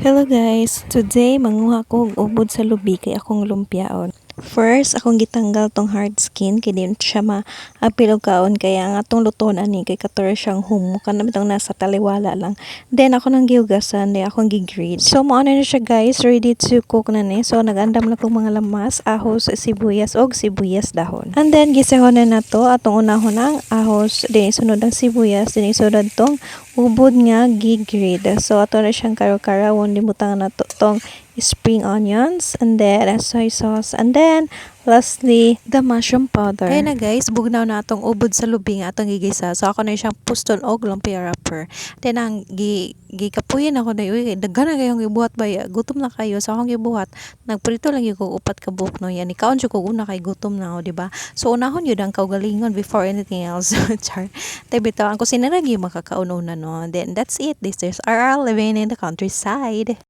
Hello guys! Today, manguha ko og ubod sa lubi kay akong lumpyaon. First, akong gitanggal tong hard skin kay di siya maapil og kaon kaya ang atong luton ani kay katura siyang humo kana bitong nasa taliwala lang. Then ako nang gihugasan, then akong gi-grate. So mo na siya guys, ready to cook na ni. So nagandam na kong mga lamas, ahos, sibuyas og sibuyas dahon. And then gisahon na nato atong unahon ang ahos, then isunod ang sibuyas, then isunod tong ubod nga gi-grate. So ato na siyang karo-karawon limutang na to tong spring onions and then soy sauce and then lastly the mushroom powder. Kaya na guys, bugnaw na atong ubod sa lubi nga atong gigisa. So ako na siyang puston og lumpia wrapper. Then ang gikapuyin ako na uy daghan na kayong gibuhat ba gutom na kayo. So akong gibuhat nagprito lang yung upat ka buhok no yan. Ikaon jud ko una kay gutom na ako, di ba? So unahon yun ang kaugalingon before anything else. Char. Tayo bitaw ang kusina ra gyud makakaon una no. Then that's it. This is RL living in the countryside.